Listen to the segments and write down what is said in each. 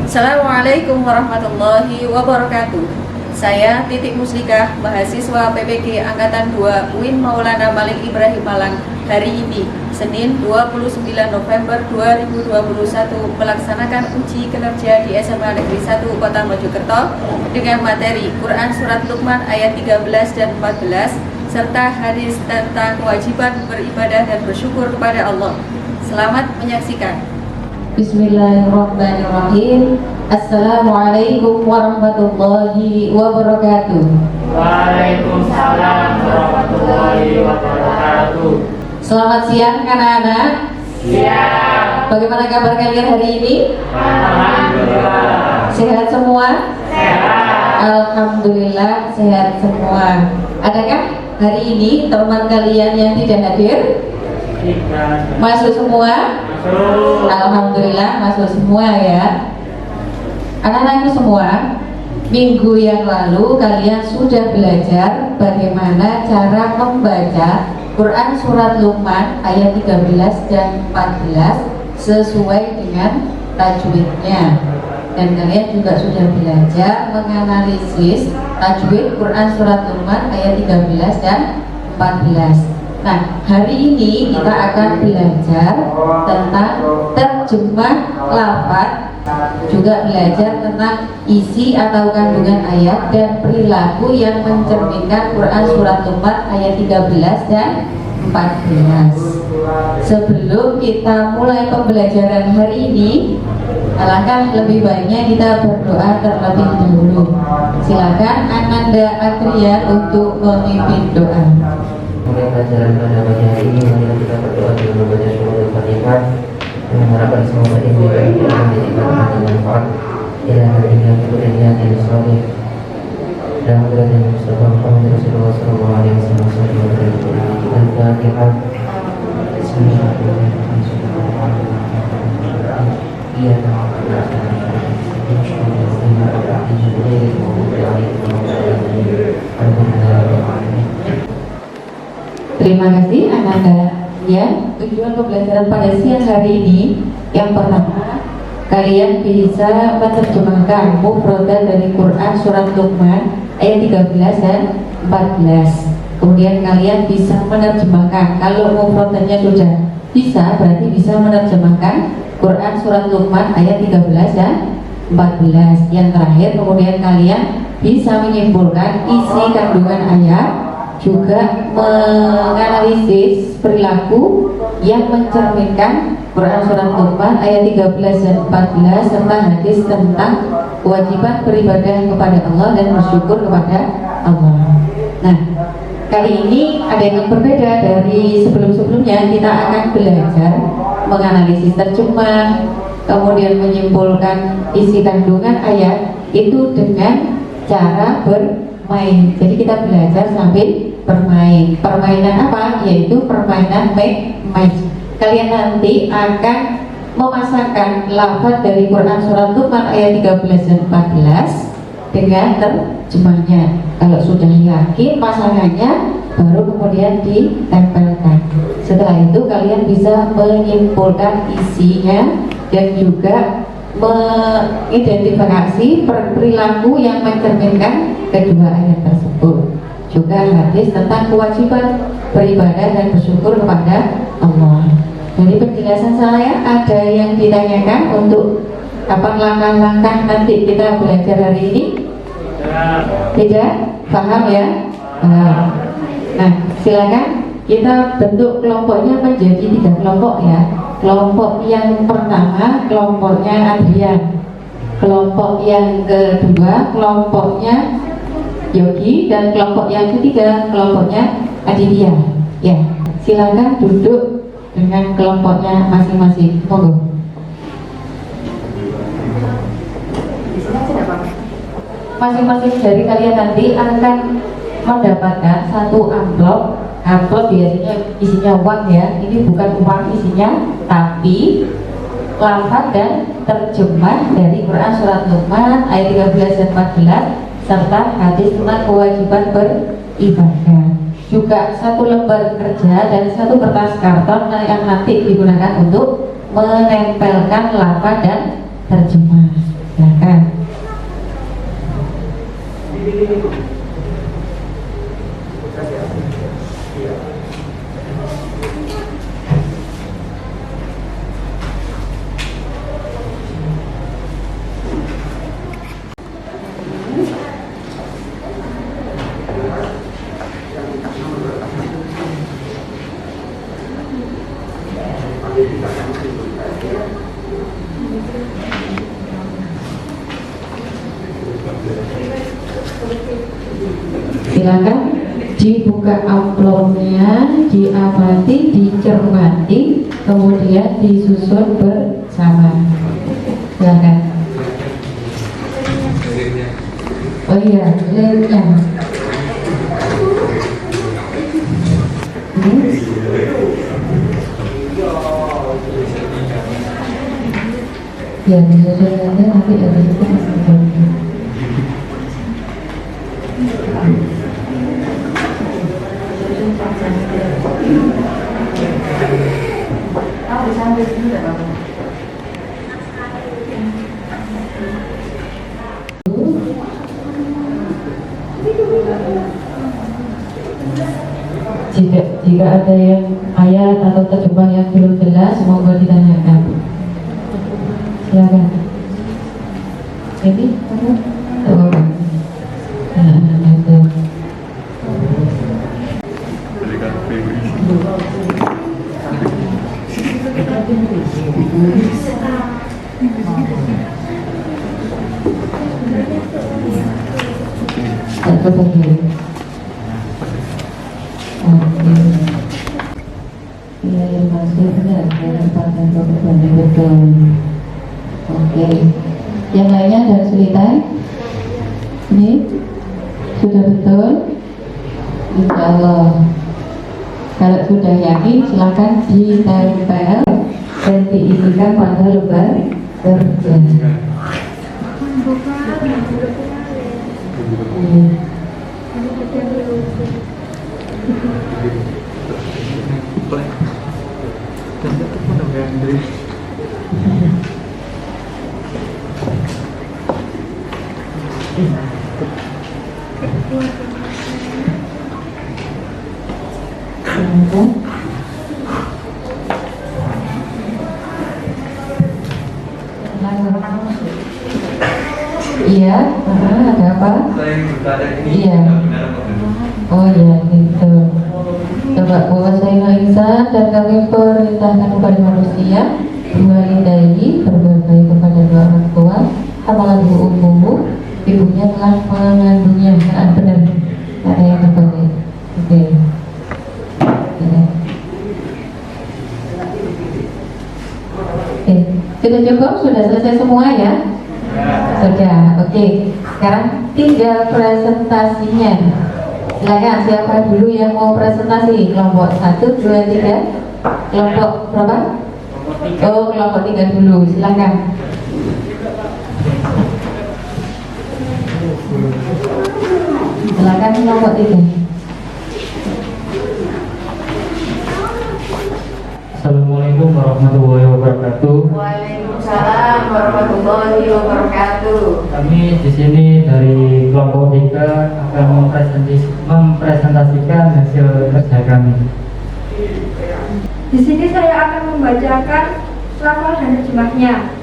Assalamualaikum warahmatullahi wabarakatuh. Saya Titik Muslikah, mahasiswa PPG Angkatan 2 UIN Maulana Malik Ibrahim Malang. Hari ini, Senin 29 November 2021, melaksanakan uji kinerja di SMA Negeri 1 Kota Mojokerto dengan materi Quran Surat Luqman ayat 13 dan 14, serta hadis tentang kewajiban beribadah dan bersyukur kepada Allah. Selamat menyaksikan. Bismillahirrahmanirrahim. Assalamualaikum warahmatullahi wabarakatuh. Waalaikumsalam warahmatullahi wabarakatuh. Selamat siang anak-anak. Siang. Bagaimana kabar kalian hari ini? Alhamdulillah. Sehat semua? Sehat. Alhamdulillah sehat semua. Adakah hari ini teman kalian yang tidak hadir? Masuk semua? Masuk. Alhamdulillah masuk semua ya. Anak-anakku semua, minggu yang lalu kalian sudah belajar bagaimana cara membaca Quran Surat Luqman ayat 13 dan 14 sesuai dengan tajwidnya. Dan kalian juga sudah belajar menganalisis tajwid Quran Surat Luqman ayat 13 dan 14. Nah, hari ini kita akan belajar tentang terjemah lafaz, juga belajar tentang isi atau kandungan ayat dan perilaku yang mencerminkan Quran Surat Luqman ayat 13 dan 14. Sebelum kita mulai pembelajaran hari ini, alangkah lebih baiknya kita berdoa terlebih dahulu. Silakan Ananda Atria untuk memimpin doa. Mulai pelajaran pada pagi hari ini, mari kita berdoa dengan membaca surah Al-Fatihah dan mengharapkan semoga ini akan menjadi manfaat ila hadinya kemudian yang soleh dan kemudian Mustafa Muhammad Rasulullah sallallahu alaihi wasallam dan Fatihah. Bismillahirrahmanirrahim. Iya. Terima kasih Ananda. Ya, tujuan pembelajaran pada siang hari ini, yang pertama, kalian bisa menerjemahkan mufradat dari Quran Surat Luqman ayat 13 dan 14. Kemudian kalian bisa menerjemahkan, kalau mufradatnya sudah bisa, berarti bisa menerjemahkan Quran Surat Luqman ayat 13 dan 14. Yang terakhir, kemudian kalian bisa menyimpulkan isi kandungan ayat, juga menganalisis perilaku yang mencerminkan Quran Surat Luqman ayat 13 dan 14 serta hadis tentang kewajiban beribadah kepada Allah dan bersyukur kepada Allah. Nah, kali ini ada yang berbeda dari sebelum-sebelumnya. Kita akan belajar menganalisis terjemah, kemudian menyimpulkan isi kandungan ayat itu dengan cara bermain. Jadi kita belajar sambil bermain. Permainan apa? Yaitu permainan make match. Kalian nanti akan memasangkan lafaz dari Quran Surat Luqman ayat 13 dan 14 dengan terjemahnya. Kalau sudah yakin pasangannya, baru kemudian ditempelkan. Setelah itu kalian bisa menyimpulkan isinya dan juga mengidentifikasi perilaku yang mencerminkan kedua ayat tersebut. Juga hadis tentang kewajiban beribadah dan bersyukur kepada Allah. Dari penjelasan saya, ada yang ditanyakan untuk apa langkah-langkah nanti kita belajar hari ini? Tidak? Paham ya? Nah, silakan kita bentuk kelompoknya menjadi 3 kelompok ya. Kelompok yang pertama, kelompoknya Adrian. Kelompok yang kedua, kelompoknya Yogi, dan kelompok yang ketiga, kelompoknya Aditya. Ya, silakan duduk dengan kelompoknya masing-masing. Monggo. Masing-masing dari kalian nanti akan mendapatkan satu amplop. Amplop biasanya isinya uang ya. Ini bukan uang isinya, tapi lafaz dan terjemah dari Quran Surat Luqman ayat 13 dan 14 serta hadis tentang kewajiban beribadah. Juga satu lembar kerja dan satu kertas karton yang nanti digunakan untuk menempelkan lafaz dan terjemah. Silakan. Silakan dibuka amplopnya, diamati, dicermati, kemudian disusun bersama. Silakan. Oh iya, linknya. Ya, disusunannya nanti dari itu masih. Jika ada yang ayat atau terjemahan yang belum jelas, semoga ditanyakan. Silakan. Ini kamu? Oh. Ada. Satu lagi. Iya, maksudnya kesempatan untuk betul. Oke. Yang lainnya ada kesulitan? Ini sudah betul? Insya Allah. Kalau sudah yakin, silakan ditempel dan diisikan pada lembar kerja. Iya, ada apa? Iya. Oh iya, gitu. Coba kuasain insan dan kami perintahkan kepada manusia walidayhi, berbaik kepada dua orang tua, hamalahu ummuhu, ibunya telah mengandungnya. Benar, ada yang berbalik. Oke. Sudah cukup? Sudah selesai semua ya? Sudah, oke. Sekarang tinggal presentasinya. Silakan, siapa dulu yang mau presentasi? Kelompok 1, 2, 3. Kelompok berapa? Oh, kelompok 3 dulu. Silakan. Silakan kelompok 3. Assalamualaikum warahmatullahi wabarakatuh. Waalaikumsalam warahmatullahi wabarakatuh. Kami di sini dari kelompok 3 akan mempresentasikan hasil kerja kami. Di sini saya akan membacakan lafal dan terjemahnya.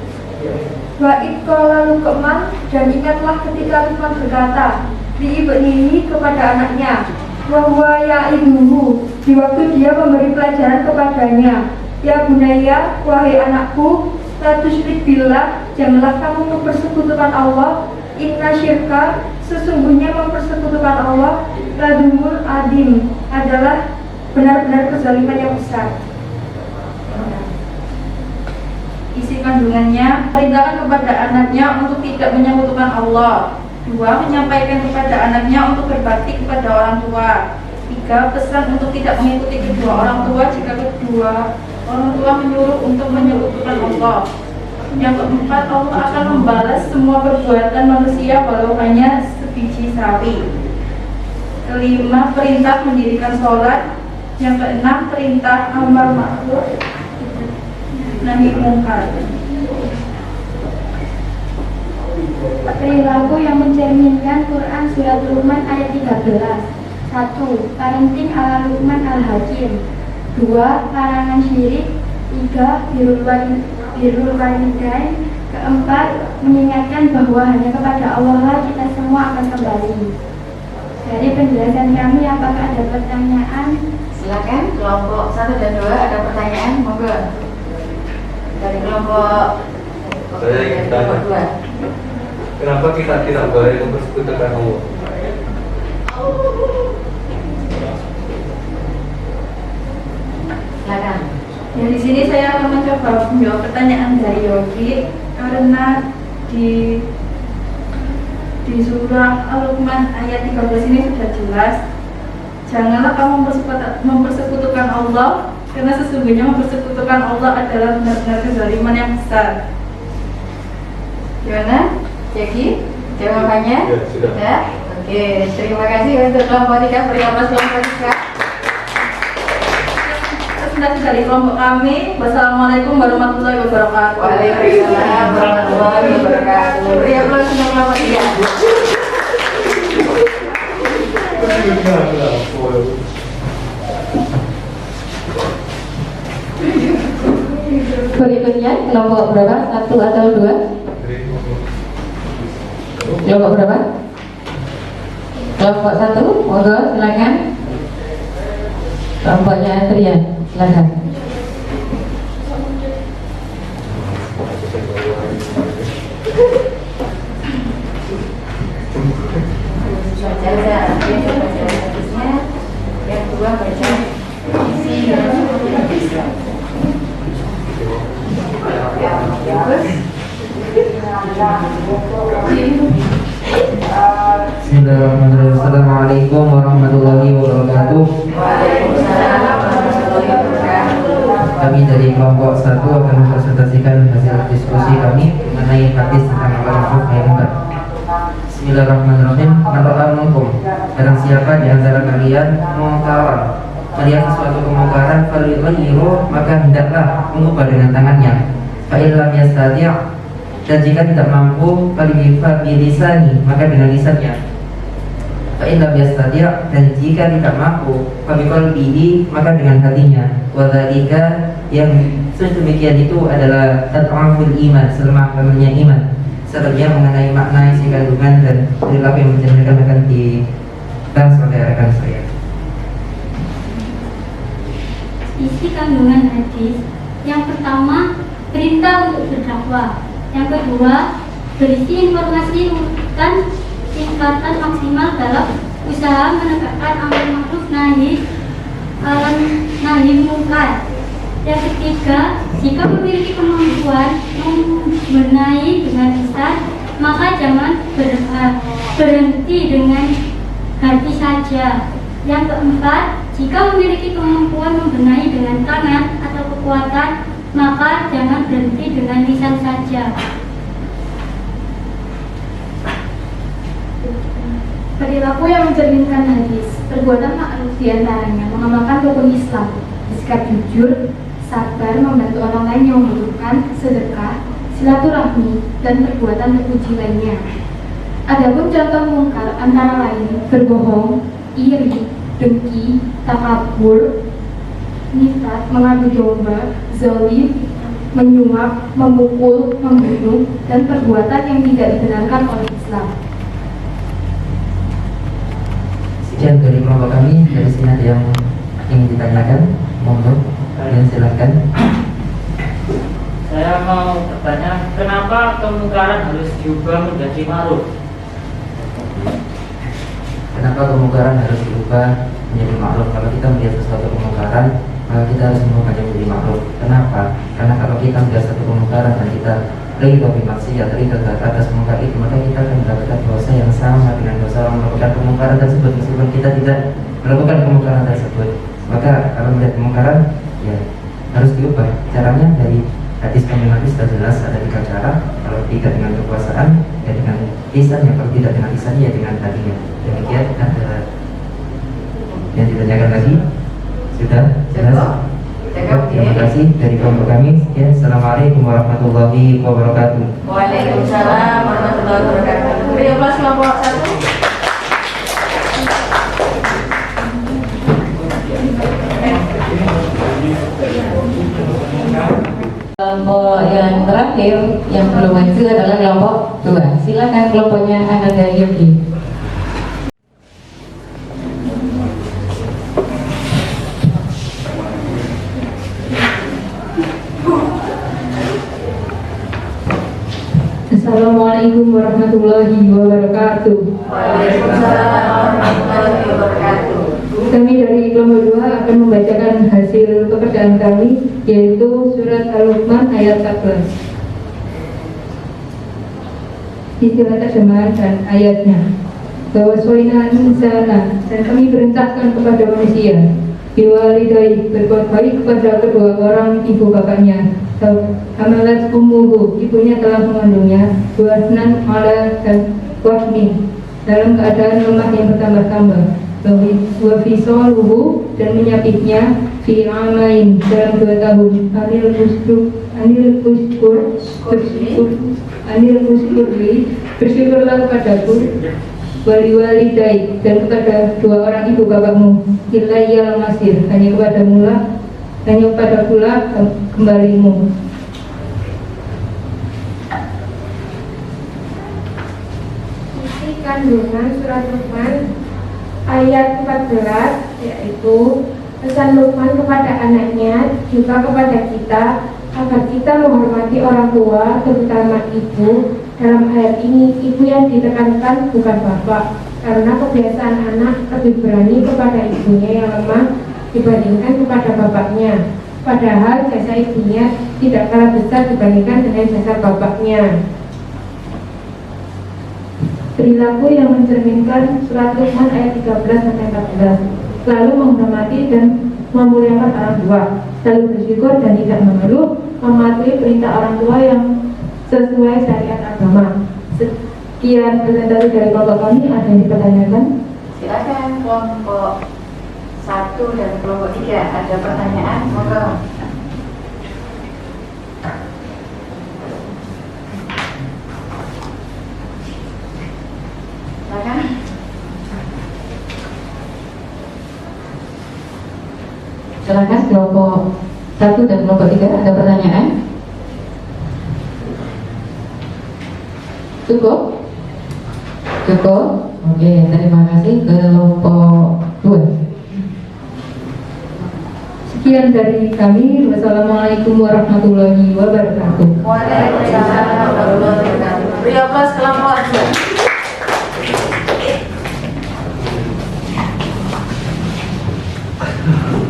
Wa id qala Luqman, dan ingatlah ketika Luqman berkata li ibnihi kepada anaknya, wa huwa ya'iduhu, di waktu dia memberi pelajaran kepadanya, ya bunayya, wahai anakku, la tusyrik billah, janganlah kamu mempersekutukan Allah, inna syirka, sesungguhnya mempersekutukan Allah, ladumul adim, adalah benar-benar kezaliman yang besar. Isi kandungannya, perintahkan kepada anaknya untuk tidak menyekutukan Allah. 2. Menyampaikan kepada anaknya untuk berbakti kepada orang tua. 3. Pesan untuk tidak mengikuti kedua orang tua jika kedua orang tua menyuruh untuk menyekutukan Allah. Yang keempat, Allah akan membalas semua perbuatan manusia walau hanya sebiji sawi. 5. Perintah mendirikan sholat. Yang keenam, perintah amar ma'ruf nahi mungkar. Perilaku yang mencerminkan Quran Surat Luqman ayat 13. 1. Parenting ala Luqman al-Hakim. 2. Larangan syirik. 3. Birrul walidain. Keempat, mengingatkan bahwa hanya kepada Allah lah kita semua akan kembali. Dari penjelasan kami, apakah ada pertanyaan? Silakan, kelompok 1 dan 2 ada pertanyaan, monggo. Dari kelompok Saya ingin tanya, 2. kenapa kita tidak boleh mempersekutukan Allah? Silakan. Ya, di sini saya akan mencoba menjawab pertanyaan dari Yogi karena di surah Al-Luqman ayat 13 ini sudah jelas, janganlah kamu mempersekutukan Allah, karena sesungguhnya mempersekutukan Allah adalah benar-benar kezaliman yang besar. Gimana? Jeki? Jawabannya? Ya, sudah. Ya? Oke, terima kasih untuk kelompok 3. Beri aplaus kelompok 3. Terima kasih dari kelompok kami. Wassalamualaikum warahmatullahi wabarakatuh. Waalaikumsalam warahmatullahi wabarakatuh. Beri aplaus untuk kelompok 3. Berikutnya kelompok berapa? 1 atau 2? Kelompok berapa? Kelompok 1, monggo silakan. Kelompoknya Adrian, silakan. Yang kedua baca isi Bismillahirrahmanirrahim. Assalamualaikum warahmatullahi wabarakatuh. Waalaikumsalam warahmatullahi wabarakatuh. Kami dari kelompok 1 akan mempresentasikan hasil diskusi kami mengenai hadis tentang al-ma'ruf nahi munkar. Bismillahirrahmanirrahim. Man ra'a minkum, barang siapa di antara kalian mengungkapkan melihat sesuatu kemungkaran, falyughayyirhu, maka hendaklah mengubah dengan tangannya. Fa illam yastati', dan jika tidak mampu, bilisani, maka dengan lisannya. Fa illam yastati', dan jika tidak mampu, biqalbihi, maka dengan hatinya. Wa dzalika, yang sedemikian itu adalah ad'aful iman, selemah-lemahnya iman. Selebihnya mengenai makna isi kandungan dan perilaku yang mencerminkan akan dibahas oleh rekan saya. Isi kandungan hadis, yang pertama perintah untuk berdakwah, yang kedua berisi informasi urutan tingkatan maksimal dalam usaha menegakkan amar ma'ruf nahi munkar, yang ketiga jika memiliki kemampuan membenahi dengan lisan, maka jangan berhenti dengan hati saja. Yang keempat, jika memiliki kemampuan membenahi dengan tangan atau kekuatan, maka jangan berhenti dengan lisan saja. Perilaku yang mencerminkan hadis, perbuatan ma'ruf diantaranya mengamalkan rukun Islam, bersikap jujur, sabar, membantu orang lain yang membutuhkan, sedekah, silaturahmi, dan perbuatan terpuji lainnya. Adapun contoh mungkar antara lain berbohong, iri, dengki, takabur, nifat, mengadu domba, zalim, menyuap, memukul, membunuh, dan perbuatan yang tidak dibenarkan oleh Islam. Sekian dari kelompok kami. Dari sini ada yang ingin ditanyakan, monggo kalian silakan. Saya mau bertanya, kenapa kemungkaran harus diubah menjadi ma'ruf? Kenapa kemungkaran harus diubah menjadi ma'ruf? Kalau kita melihat sesuatu kemungkaran, maka kita harus mengubahnya menjadi ma'ruf. Kenapa? Karena kalau kita melihat satu kemungkaran dan kita ridho bimaksiyat, ridho atas mungkar itu, maka kita akan mendapatkan dosa yang sama dengan dosa orang melakukan kemungkaran tersebut, meskipun kita tidak melakukan kemungkaran tersebut. Maka kalau melihat kemungkaran, ya harus diubah. Caranya dari hadis kami nanti sudah jelas, ada 3 cara. Kalau tidak dengan kekuasaan, ya dengan lisannya. Kalau tidak dengan lisannya, ya dengan hatinya. Demikian. Ada yang ditanyakan lagi? Sudah jelas? Terima kasih dari kelompok kami. Ya, assalamualaikum warahmatullahi wabarakatuh. Waalaikumsalam warahmatullahi wabarakatuh. terakhir yang belum maju adalah kelompok 2. Silakan kelompoknya Ananda Yogi. Assalamualaikum warahmatullahi wabarakatuh. Waalaikumsalam warahmatullahi wabarakatuh. Kami dari kelompok 2 akan membacakan hasil pekerjaan kami, yaitu surat Al-Luqman ayat 14. Istilah terjemahan dan ayatnya. Bahwa suina insana, dan kami perintahkan kepada manusia biwalidai, berbuat baik kepada kedua orang ibu bapaknya. Amalat umuhu, ibunya telah mengandungnya, wahnan ala dan wahni, dalam keadaan lemah yang bertambah-tambah. Wafisaluhu, dan menyapitnya fi amain, dalam 2 tahun. Anil muskuri, bersyukurlah kepadaku, wali-walidai, dan kepada 2 orang ibu bapakmu. Ilaiyal masir, hanya kepada pula kembalimu. Isi kandungan surat Luqman ayat 14, yaitu pesan Luqman kepada anaknya, juga kepada kita, agar kita menghormati orang tua, terutama ibu. Dalam ayat ini, ibu yang ditekankan bukan bapak, karena kebiasaan anak lebih berani kepada ibunya yang lemah dibandingkan kepada bapaknya. Padahal jasa ibunya tidak kalah besar dibandingkan dengan jasa bapaknya. Perilaku yang mencerminkan surat Luqman ayat 13-14, lalu menghormati dan memuliakan orang tua, lalu bersyukur dan tidak mengeluh, mematuhi perintah orang tua yang sesuai syariat agama. Sekian presentasi dari kelompok kami. Ada yang dipertanyakan? Silakan kelompok 1 dan kelompok 3 ada pertanyaan, monggo. Silakan. Silakan kelompok 1 dan kelompok 3 ada pertanyaan? Cukup? Cukup? Oke, terima kasih. Kelompok 2. Sekian dari kami. Wassalamualaikum warahmatullahi wabarakatuh. Waalaikumsalam warahmatullahi wabarakatuh. Beri aplaus kelompok 2.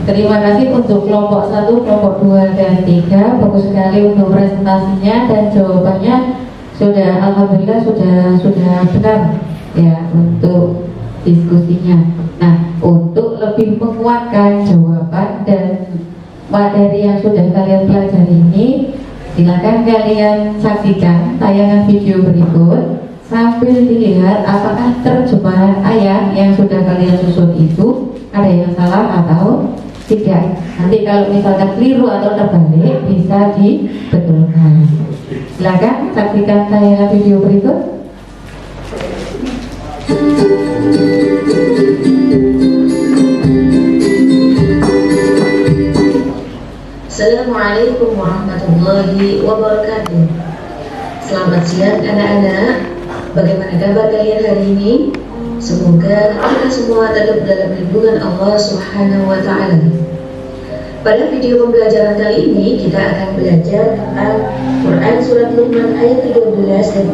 Terima kasih untuk kelompok 1, kelompok 2 dan 3. Bagus sekali untuk presentasinya dan jawabannya sudah, alhamdulillah sudah benar ya untuk diskusinya. Nah, untuk lebih menguatkan jawaban dan materi yang sudah kalian pelajari ini, silakan kalian saksikan tayangan video berikut sambil dilihat apakah terjemahan ayat yang sudah kalian susun itu ada yang salah atau tidak. Nanti kalau misalkan keliru atau terbalik bisa dibetulkan. Silakan saksikan tayangan video berikut. Assalamualaikum warahmatullahi wabarakatuh. Selamat siang anak-anak. Bagaimana kabar kalian hari ini? Semoga kita semua tetap dalam lindungan Allah Subhanahu wa Ta'ala. Pada video pembelajaran kali ini kita akan belajar tentang Quran Surat Luqman ayat 13 dan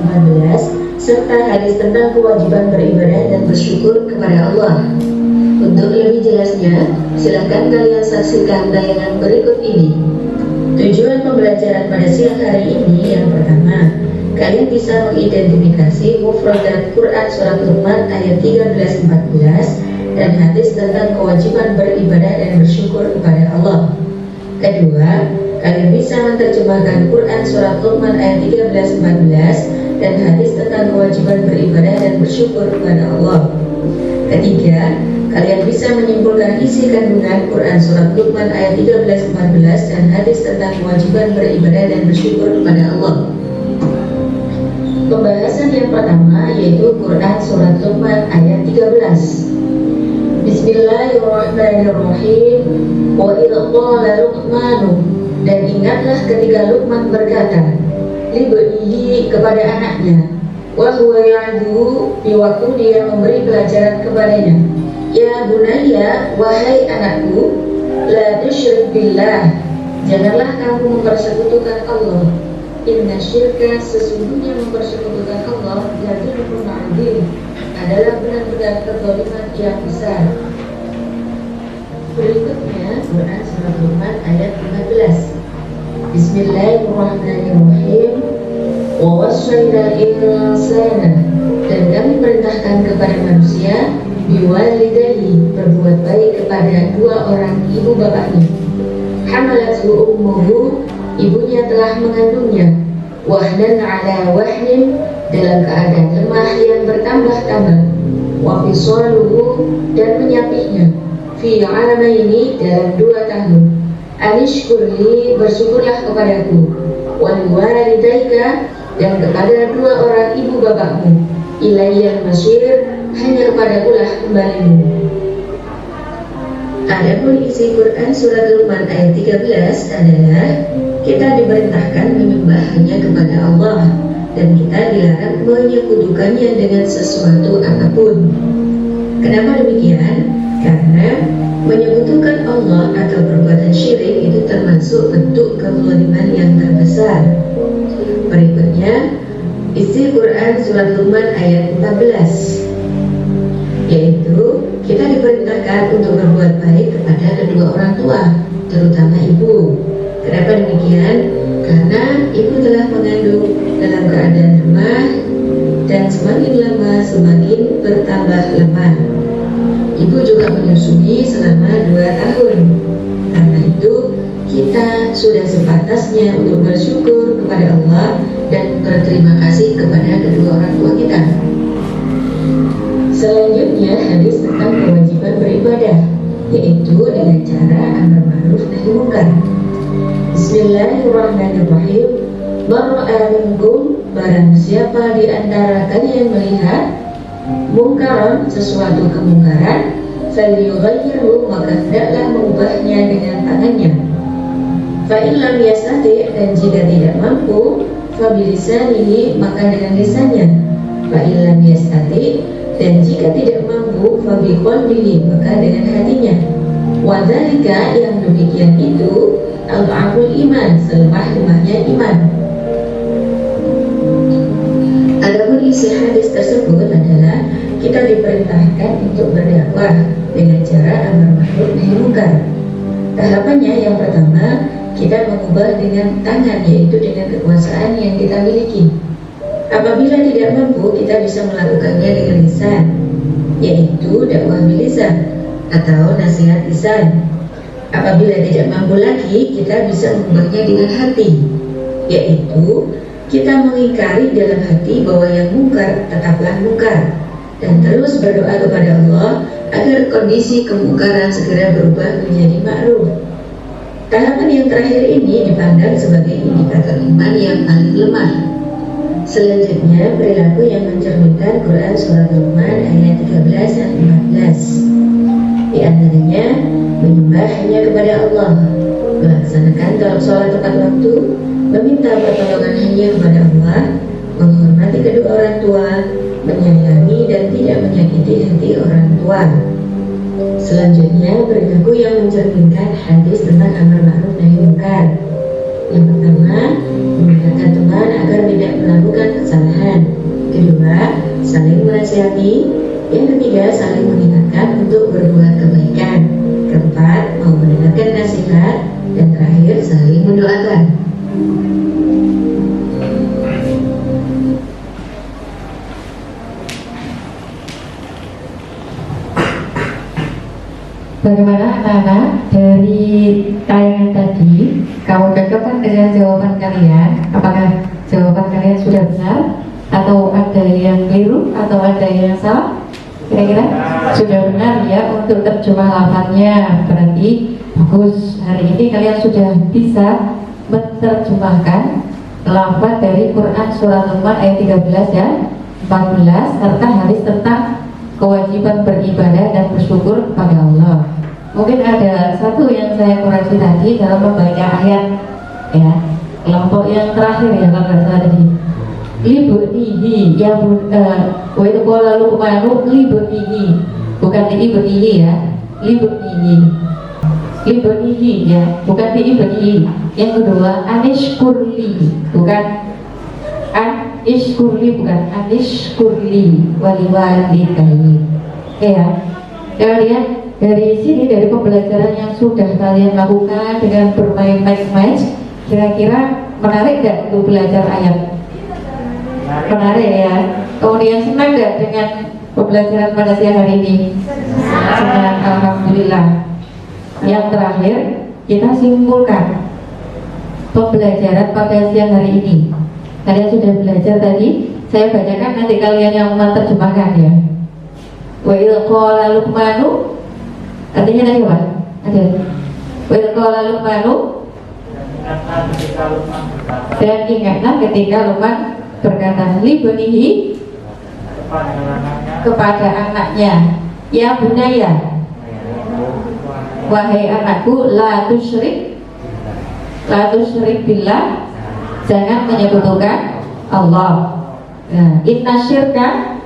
14 serta hadis tentang kewajiban beribadah dan bersyukur kepada Allah. Untuk lebih jelasnya, silahkan kalian saksikan tayangan berikut ini. Tujuan pembelajaran pada siang hari ini yang pertama, kalian bisa mengidentifikasi mufradat Quran Surat Luqman ayat 13-14 dan hadis tentang kewajiban beribadah dan bersyukur kepada Allah. Kedua, kalian bisa menerjemahkan Quran Surat Luqman ayat 13-14 dan hadis tentang kewajiban beribadah dan bersyukur kepada Allah. Ketiga, kalian bisa menyimpulkan isi kandungan Quran Surat Luqman ayat 13-14 dan hadis tentang kewajiban beribadah dan bersyukur kepada Allah. Pembahasan yang pertama yaitu Quran Surat Luqman ayat 13. Bismillahirrahmanirrahim. Wa idh qala Luqmanu, dan ingatlah ketika Luqman berkata, libnihi kepada anaknya, wa huwa ya'dhu di waktu dia memberi pelajaran kepadanya. Ya bunayya, wahai anakku, la tusyrik billah, janganlah kamu mempersekutukan Allah. Inna syirka, sesungguhnya mempersekutukan Allah, la dzulmun adzim, adalah benar-benar kezaliman yang besar. Berikutnya Quran Surah Luqman ayat 15. Bismillahirrahmanirrahim. Wa wassayna insana, dan kami perintahkan kepada manusia biwalidayhi, berbuat baik kepada dua orang ibu bapaknya. Hamalathu ummuhu, ibunya telah mengandungnya, wahnan ala wahnin, dalam keadaan lemah yang bertambah-tambah, wa fisaluhu, dan menyapihnya, fi amaini, dalam 2 tahun. Anishkurli, bersyukurlah kepadaku, wal walidaika, dan kepada 2 orang ibu bapakmu, ilayyal masyir, hanya kepadakulah kembalimu. Adapun isi Quran Surat Luqman ayat 13 adalah kita diperintahkan menyembah hanya kepada Allah, dan kita dilarang menyekutukannya dengan sesuatu apapun. Kenapa demikian? Karena menyekutukan Allah atau perbuatan syirik itu termasuk bentuk kezaliman yang terbesar. Berikutnya isi Quran Surat Luqman ayat 14, yaitu kita diperintahkan untuk berbuat baik kepada kedua orang tua, terutama ibu. Kenapa demikian? Karena ibu telah mengandung dalam keadaan lemah, dan semakin lama semakin bertambah lemah. Ibu juga menyusui selama 2 tahun. Karena itu kita sudah sepantasnya untuk bersyukur kepada Allah dan berterima kasih kepada kedua orang tua kita. Selanjutnya hadis tentang kewajiban beribadah, yaitu dengan cara amar ma'ruf nahi munkar. Bismillahirrahmanirrahim. Man ra'a minkum, barang siapa di antara kalian melihat mungkaran, sesuatu kemungkaran, falyughayyirhu, maka hendaklah mengubahnya dengan tangannya. Fa in lam yastati', dan jika tidak mampu, fa bilisanihi, maka dengan lisannya. Fa in lam yastati', dan jika tidak mampu, fa biqalbihi, maka dengan hatinya. Wa dzalika, yang demikian itu, al-'aful iman, selemah-lemahnya iman. Adapun isi hadis tersebut adalah kita diperintahkan untuk berdakwah dengan cara amar ma'ruf nahi munkar. Tahapannya yang pertama, kita mengubah dengan tangan, yaitu dengan kekuasaan yang kita miliki. Apabila tidak mampu, kita bisa melakukannya dengan lisan, yaitu dakwah bilisan atau nasihat lisan. Apabila tidak mampu lagi, kita bisa mengubahnya dengan hati, yaitu kita mengingkari dalam hati bahwa yang mungkar tetaplah mungkar, dan terus berdoa kepada Allah agar kondisi kemungkaran segera berubah menjadi ma'ruf. Tahapan yang terakhir ini dipandang sebagai indikator iman yang paling lemah. Selanjutnya, perilaku yang mencerminkan Quran Surat Luqman ayat 13 dan 14. Di antaranya, menyembah hanya kepada Allah, melaksanakan sholat tepat waktu, meminta pertolongan hanya kepada Allah, menghormati kedua orang tua, menyayangi dan tidak menyakiti hati orang tua. Selanjutnya, perilaku yang mencerminkan hadis tentang amar ma'ruf nahi munkar. Yang pertama, mengingatkan teman agar tidak melakukan kesalahan. Kedua, saling menasihati. Yang ketiga, saling mengingatkan untuk berbuat kebaikan. Keempat, mau mendengarkan nasihat. Dan terakhir, saling mendoakan. Bagaimana anak-anak dari tayangan tadi, kamu cocokkan dengan jawaban kalian? Apakah jawaban kalian sudah benar? Atau ada yang keliru? Atau ada yang salah? Kira-kira sudah benar ya untuk terjemah lafadznya. Berarti bagus, hari ini kalian sudah bisa menerjemahkan lafadz dari Quran Surat Luqman ayat 13 dan 14 serta hadis tentang kewajiban beribadah dan bersyukur kepada Allah. Mungkin ada satu yang saya koreksi tadi dalam membaca ayat, ya. kelompok yang terakhir ya kalau nggak salah tadi. Libunihi ya wa itu qala Luqmanu libunihi, bukan libunihi ya, libunihi. Libunihi ya, bukan libunihi. Yang kedua anishkurli, bukan anishkurli, bukan anishkurli waliwalidayni. Ya, kalian dari sini, dari pembelajaran yang sudah kalian lakukan dengan bermain match, kira-kira menarik nggak untuk belajar ayat? Menarik ya. Kemudian senang nggak dengan pembelajaran pada siang hari ini? Senang, alhamdulillah. Yang terakhir kita simpulkan pembelajaran pada siang hari ini. Kalian sudah belajar tadi, saya bacakan nanti kalian yang menerjemahkan ya. Wa idh qala Luqmanu, artinya tadi apa? Ada. Wa idh qala Luqmanu, dan ingatlah ketika Luqman berkata libunihi, kepada anaknya, ya bunaya, wahai anakku, la tusyrik billah, jangan menyekutukan Allah. Nah, inna syirka,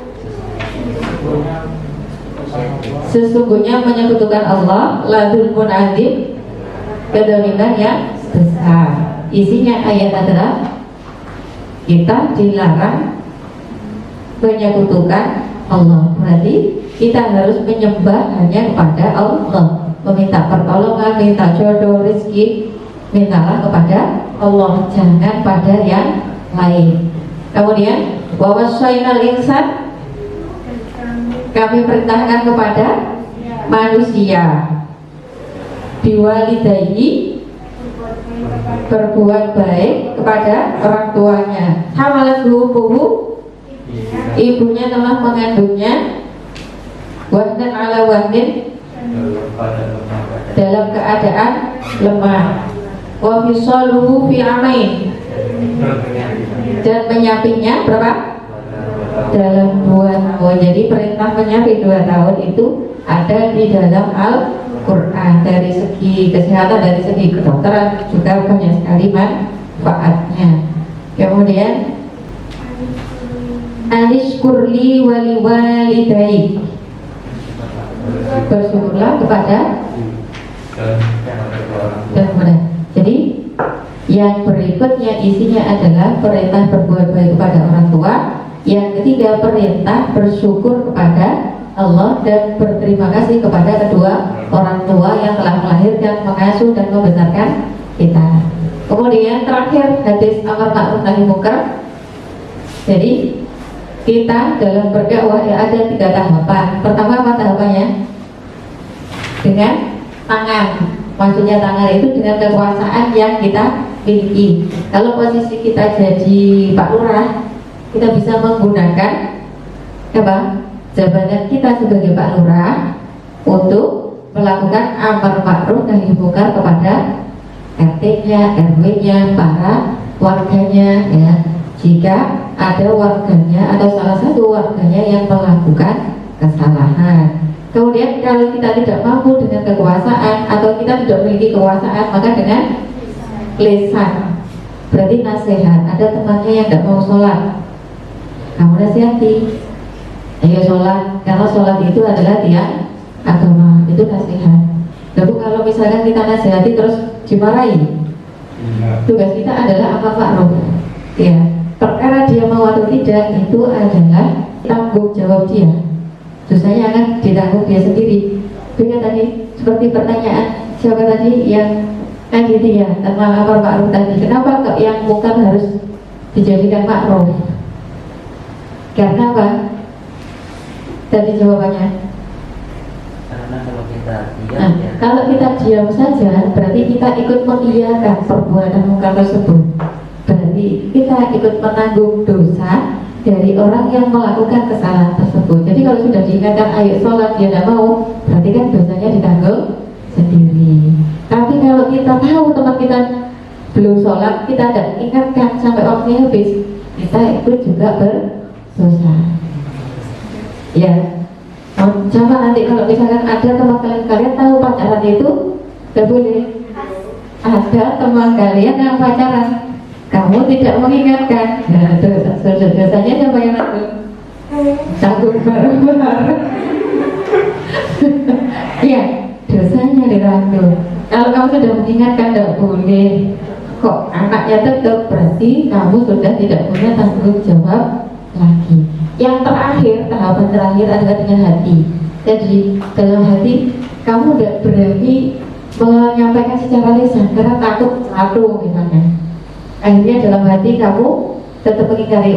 sesungguhnya menyekutukan Allah, la dzulmun adzim, kedoliman yang besar. Isinya ayat adalah kita dilarang menyekutukan Allah. Berarti kita harus menyembah hanya kepada Allah, meminta pertolongan, minta jodoh, rezeki, mintalah kepada Allah, jangan pada yang lain. Kemudian wa wassaynal insan, kami perintahkan kepada manusia biwalidayhi, berbuat baik kepada orang tuanya. Hamalat ummuhu, ibunya telah mengandungnya, wahnan ala wahnin, dalam keadaan lemah, wa fisaluhu fi amain, dan menyapinya berapa? Dalam 2 tahun. Jadi perintah menyapi 2 tahun itu ada di dalam Al-Quran. Dari segi kesehatan, dari segi kedokteran juga banyak sekali manfaatnya. Kemudian anishkurli wali walidayk, bersyukurlah kepada dan kepada. Jadi yang berikutnya isinya adalah perintah berbuat baik kepada orang tua. Yang ketiga, perintah bersyukur kepada Allah dan berterima kasih kepada kedua orang tua yang telah melahirkan, mengasuh dan membesarkan kita. Kemudian terakhir hadis amar ma'ruf nahi munkar. Jadi kita dalam berdakwah ya ada 3 tahapan. Pertama apa tahapannya? Dengan tangan. Maksudnya tangan itu dengan kekuasaan yang kita miliki. Kalau posisi kita jadi Pak Lurah, kita bisa menggunakan apa? Jabatan kita sebagai Pak Lurah untuk melakukan amar ma'ruf nahi munkar kepada RT-nya, RW-nya, para warganya ya. Jika ada warganya atau salah satu warganya yang melakukan kesalahan. Kemudian kalau kita tidak mampu dengan kekuasaan atau kita tidak memiliki kekuasaan, maka dengan lisan, berarti nasihat. Ada temannya yang tidak mau sholat, kamu nasihati, ayo sholat, karena sholat itu adalah tiang agama, itu nasihat. Lalu kalau misalkan kita nasihati terus dimarahi, tugas kita adalah amar ma'ruf ya. Perkara dia mau atau tidak itu adalah tanggung jawab dia, dosanya akan ditanggung dia sendiri. Dengan tadi seperti pertanyaan siapa tadi yang dia tentang amar ma'ruf tadi, kenapa kok yang munkar harus dijadikan ma'ruf? Karena apa? Tadi jawabannya. Karena kalau kita diam, Nah, kalau kita diam saja, berarti kita ikut mengiyakan perbuatan munkar tersebut. Berarti kita ikut menanggung dosa dari orang yang melakukan kesalahan tersebut. Jadi kalau sudah diingatkan ayo sholat dia tidak mau, berarti kan dosanya ditanggung sendiri. Tapi kalau kita tahu teman kita belum sholat, kita tidak ingatkan sampai waktunya habis, kita ikut juga berdosa. Ya, coba nanti kalau misalkan ada teman kalian tahu pacaran itu, tidak boleh. Ada teman kalian yang pacaran, kamu tidak mengingatkan. Nah, dosanya siapa yang nanggung? Tanggung bareng-bareng. Ya, dosanya dirangkul. Kalau kamu sudah mengingatkan tidak boleh, kok anaknya tetap, berarti kamu sudah tidak punya tanggung jawab lagi. Yang terakhir, tahapan terakhir adalah dengan hati. Jadi dalam hati kamu tidak berani menyampaikan secara lisan karena takut satu misalnya. Akhirnya dalam hati kamu tetap mengingkari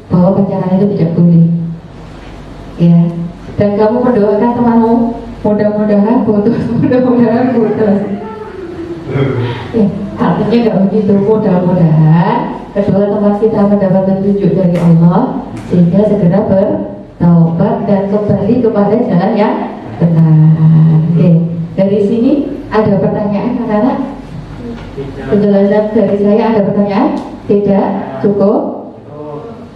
bahwa pacaran itu tidak boleh. Ya. Dan kamu mendoakan temanmu, mudah-mudahan putus. Ya, artinya nggak begitu. Mudah-mudahan kedua teman kita mendapat petunjuk dari Allah sehingga segera bertaubat dan kembali kepada jalan yang benar. Oke. Dari sini ada pertanyaan anak-anak? Penjelasan dari saya ada pertanyaan? Tidak? Cukup?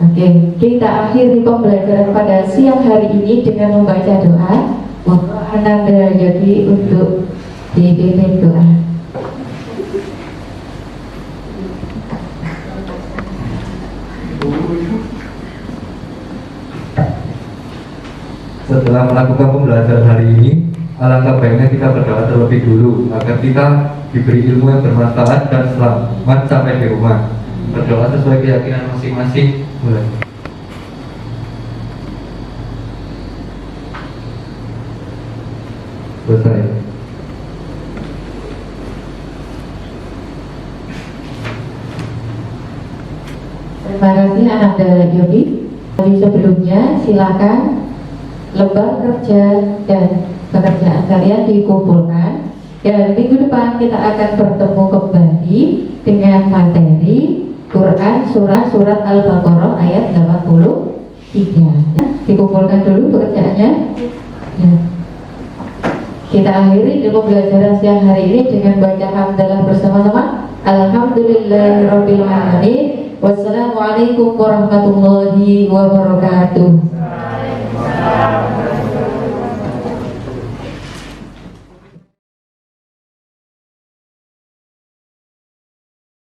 Oke, kita akhiri pembelajaran pada siang hari ini dengan membaca doa. Mohon Ananda jadi untuk dipimpin doa. Setelah melakukan pembelajaran hari ini, alangkah baiknya kita berdoa terlebih dulu agar kita diberi ilmu yang bermanfaat dan selamat sampai di rumah. Berdoa sesuai keyakinan masing-masing. Mulai. Selesai. Terima kasih Ananda Yodi. Sebelumnya silakan lembar kerja dan pekerjaan kalian dikumpulkan. Dan minggu depan kita akan bertemu kembali dengan materi Quran surat Al-Baqarah ayat 83. Dikumpulkan dulu pekerjaannya. Ya. Kita akhiri di pembelajaran siang hari ini dengan baca hamdalah bersama-sama. Alhamdulillahirabbil alamin. Wassalamualaikum warahmatullahi wabarakatuh.